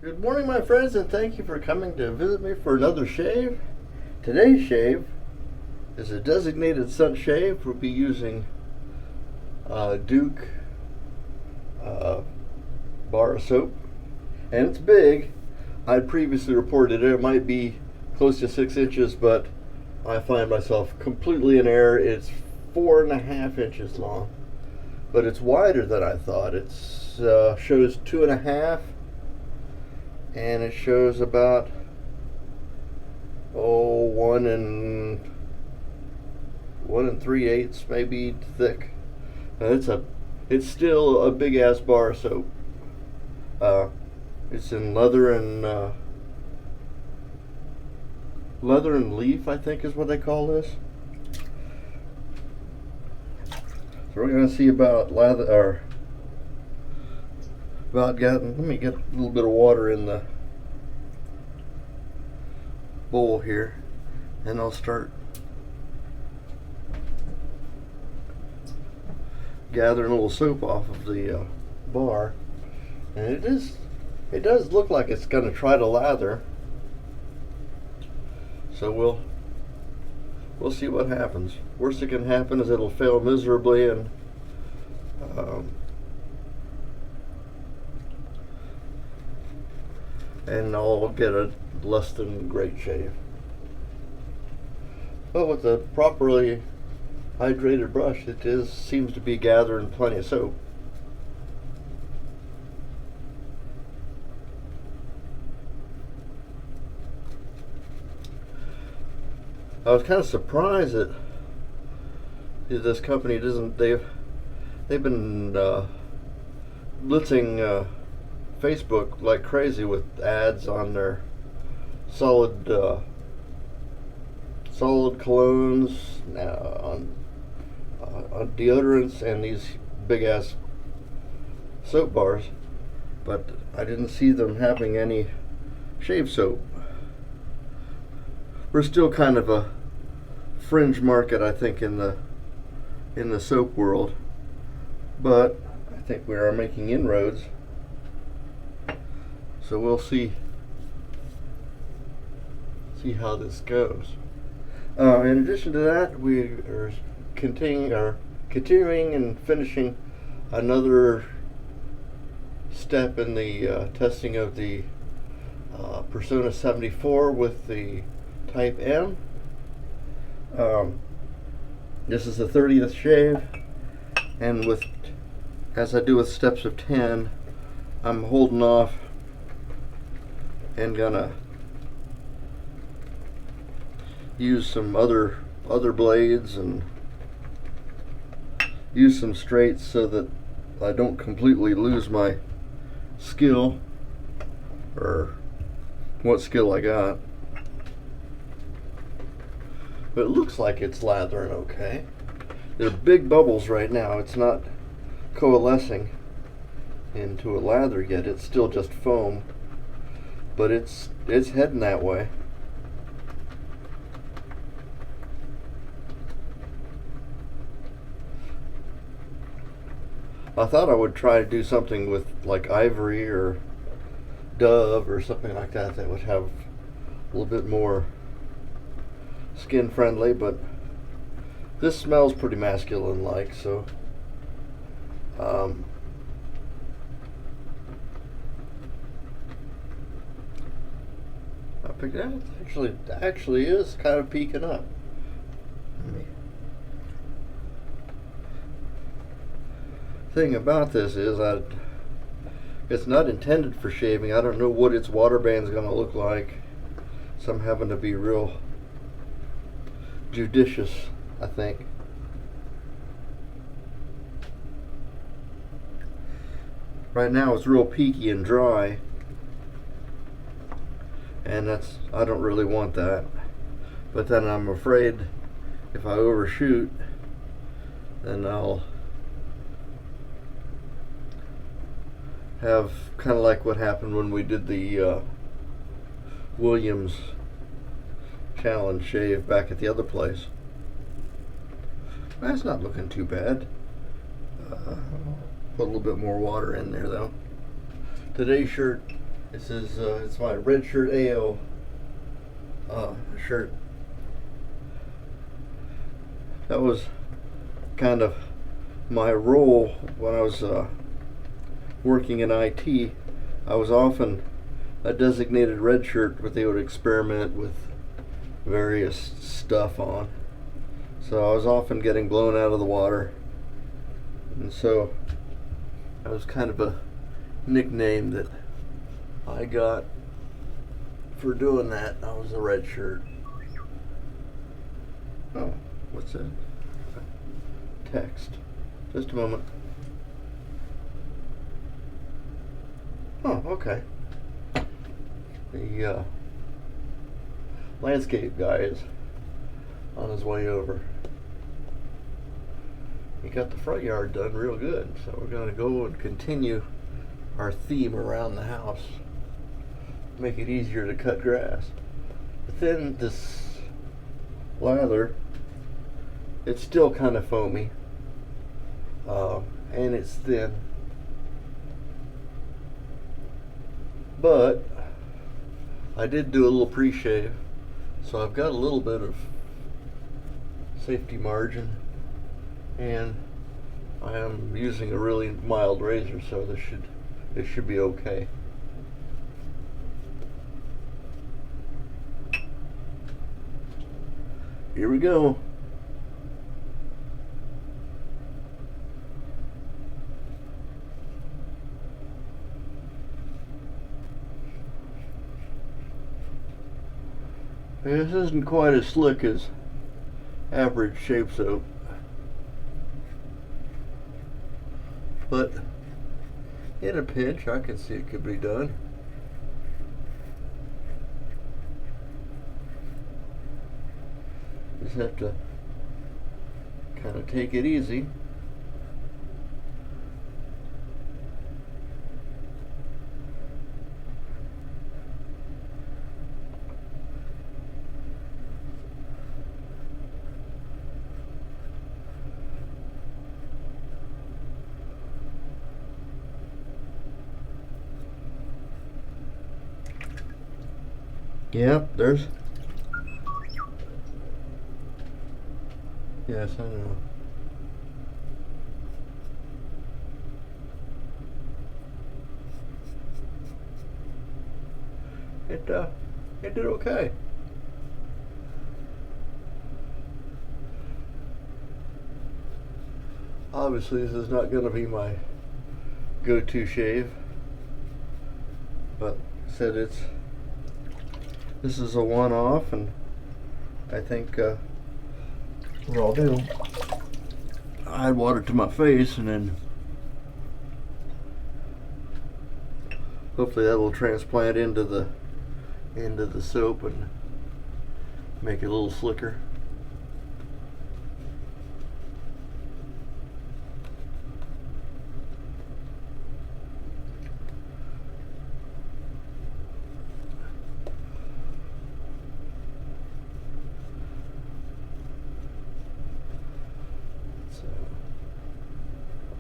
Good morning, my friends, and thank you for coming to visit me for another shave. Today's shave is a designated sun shave. We'll be using Duke bar of soap, and it's big. I previously reported it might be close to 6 inches, but I find myself completely in error. It's 4.5 inches long, but it's wider than I thought. It shows 2.5. And it shows about 1 3/8 maybe thick. It's still a big ass bar of soap. It's in leather and leaf, I think is what they call this. So we're gonna see about let me get a little bit of water in the bowl here, and I'll start gathering a little soap off of the bar. And it does look like it's going to try to lather, so we'll see what happens. Worst that can happen is it'll fail miserably, and I'll get a less than great shave. But with a properly hydrated brush, seems to be gathering plenty of soap. I was kind of surprised that this company they've been blitzing Facebook like crazy with ads on their solid colognes, on deodorants, and these big ass soap bars, but I didn't see them having any shave soap. We're still kind of a fringe market, I think, in the soap world, but I think we are making inroads. So we'll see how this goes. In addition to that, we are continuing and finishing another step in the testing of the Personna 74 with the Type M. This is the 30th shave, and as I do with steps of 10, I'm holding off and gonna use some other blades and use some straights so that I don't completely lose my skill, or what skill I got. But it looks like it's lathering okay. There are big bubbles right now. It's not coalescing into a lather yet. It's still just foam, but it's heading that way. I thought I would try to do something with like ivory or dove or something like that would have a little bit more skin friendly, but this smells pretty masculine like, so I picked that actually is kind of peeking up. Thing about this is it's not intended for shaving. I don't know what its water band's going to look like, so I'm having to be real judicious, I think. Right now it's real peaky and dry, and I don't really want that. But then I'm afraid if I overshoot, then I'll have kind of like what happened when we did the Williams challenge shave back at the other place. That's not looking too bad. Put a little bit more water in there though. Today's shirt, this is it's my red shirt AO shirt. That was kind of my role when I was working in IT. I was often a designated red shirt, but they would experiment with various stuff on. So I was often getting blown out of the water. And so that was kind of a nickname that I got for doing that. I was a red shirt. Oh, what's that? Text. Just a moment. Oh, okay. The landscape guy is on his way over. He got the front yard done real good, so we're going to go and continue our theme around the house. Make it easier to cut grass. But then this lather, it's still kind of foamy, and it's thin. But I did do a little pre-shave, so I've got a little bit of safety margin, and I am using a really mild razor, so this should be okay. Here we go. This isn't quite as slick as average shave soap, but in a pinch I can see it could be done. Just have to kind of take it easy. Yep, there's. Yes, I know. It did okay. Obviously, this is not going to be my go-to shave, but said this is a one-off, and I think what I'll do, I add water to my face, and then hopefully that will transplant into the soap and make it a little slicker.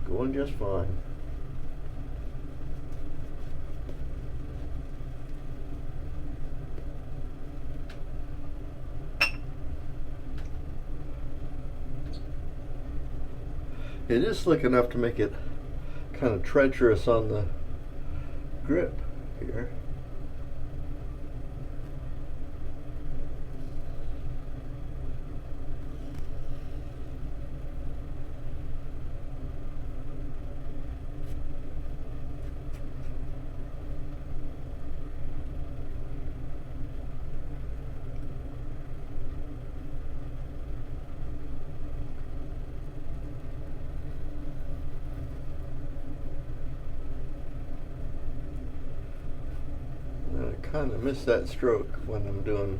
Going just fine. It is slick enough to make it kind of treacherous on the grip here. Kind of miss that stroke when I'm doing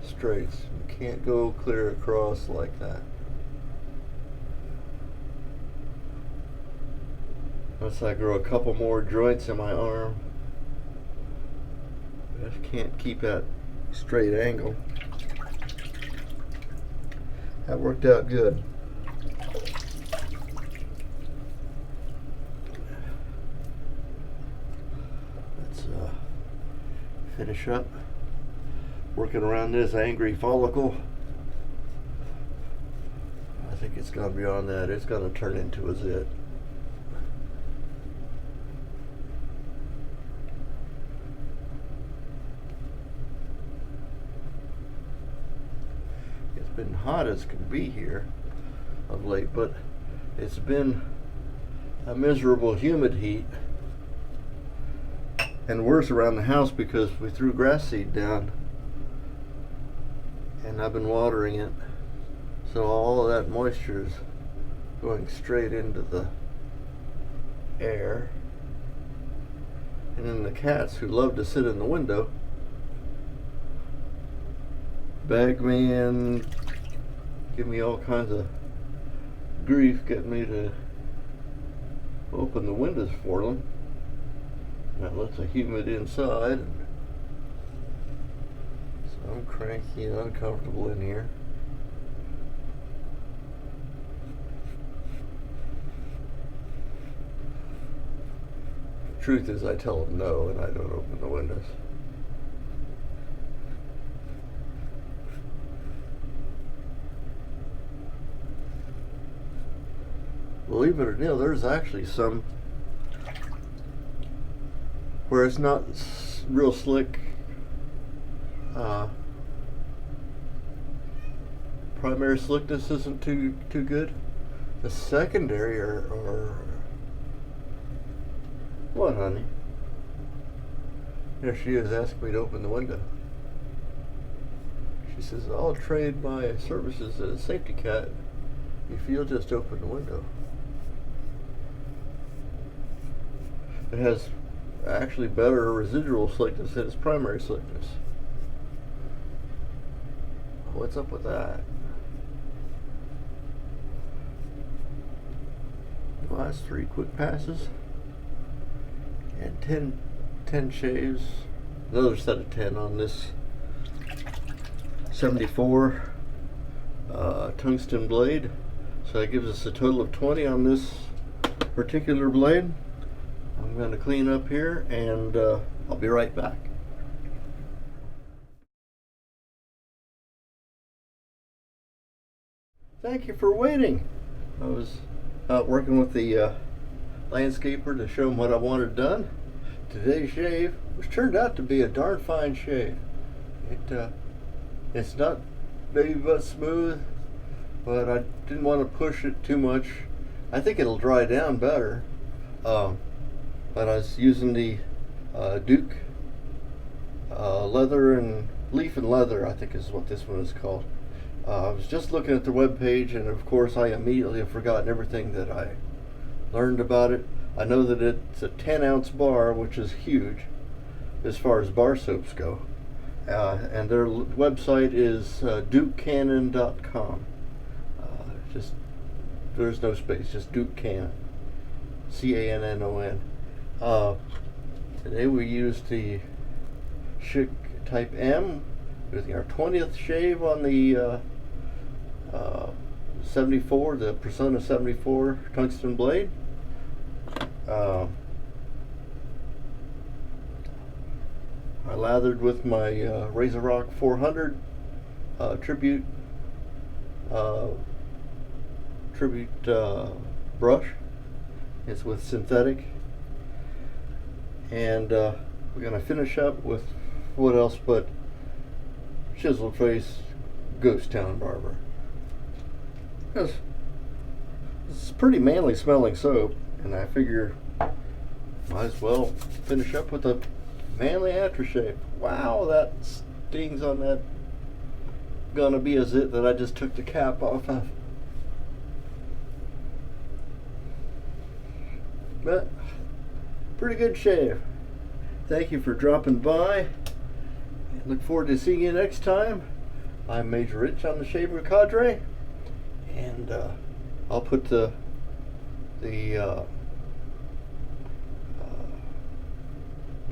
straights. You can't go clear across like that. Unless I grow a couple more joints in my arm. Just can't keep that straight angle. That worked out good. Let's finish up working around this angry follicle. I think it's gone beyond that. It's gonna turn into a zit. It's been hot as can be here of late, but it's been a miserable humid heat, and worse around the house because we threw grass seed down and I've been watering it, so all of that moisture is going straight into the air. And then the cats, who love to sit in the window, beg me and give me all kinds of grief, getting me to open the windows for them. That lets the humid inside. So I'm cranky and uncomfortable in here. The truth is, I tell them no and I don't open the windows. Believe it or not, there's actually some where it's not real slick. Primary slickness isn't too good. The secondary or what, honey? There she is asking me to open the window. She says, I'll trade my services as a safety cat if you'll just open the window. It has actually better residual slickness than its primary slickness. What's up with that? Last 3 quick passes and 10 shaves. Another set of 10 on this 74 tungsten blade. So that gives us a total of 20 on this particular blade. I'm going to clean up here and I'll be right back. Thank you for waiting. I was out working with the landscaper to show him what I wanted done. Today's shave, which turned out to be a darn fine shave. It's not baby butt smooth, but I didn't want to push it too much. I think it'll dry down better. But I was using the Duke leather and leaf and leather, I think is what this one is called. I was just looking at the web page, and of course I immediately have forgotten everything that I learned about it. I know that it's a 10-ounce bar, which is huge as far as bar soaps go. And their website is dukecannon.com. Just, there's no space, just Duke Cannon. C-A-N-N-O-N. Today we used the Schick Type M, using our 20th shave on the 74, the Personna 74 tungsten blade. I lathered with my Razor Rock 400 tribute brush. It's with synthetic, and we're going to finish up with what else but Chiseled Face Ghost Town Barber. This is pretty manly smelling soap, and I figure might as well finish up with a manly aftershave. Wow, that stings on that. Gonna be a zit that I just took the cap off of. But pretty good shave. Thank you for dropping by, and look forward to seeing you next time. I'm Major Rich on the Shaver Cadre, and I'll put the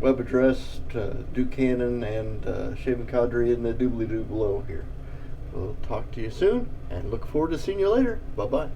web address, Ducannon, and Shaving Cadre in the doobly-doo below here. We'll talk to you soon, and look forward to seeing you later. Bye-bye.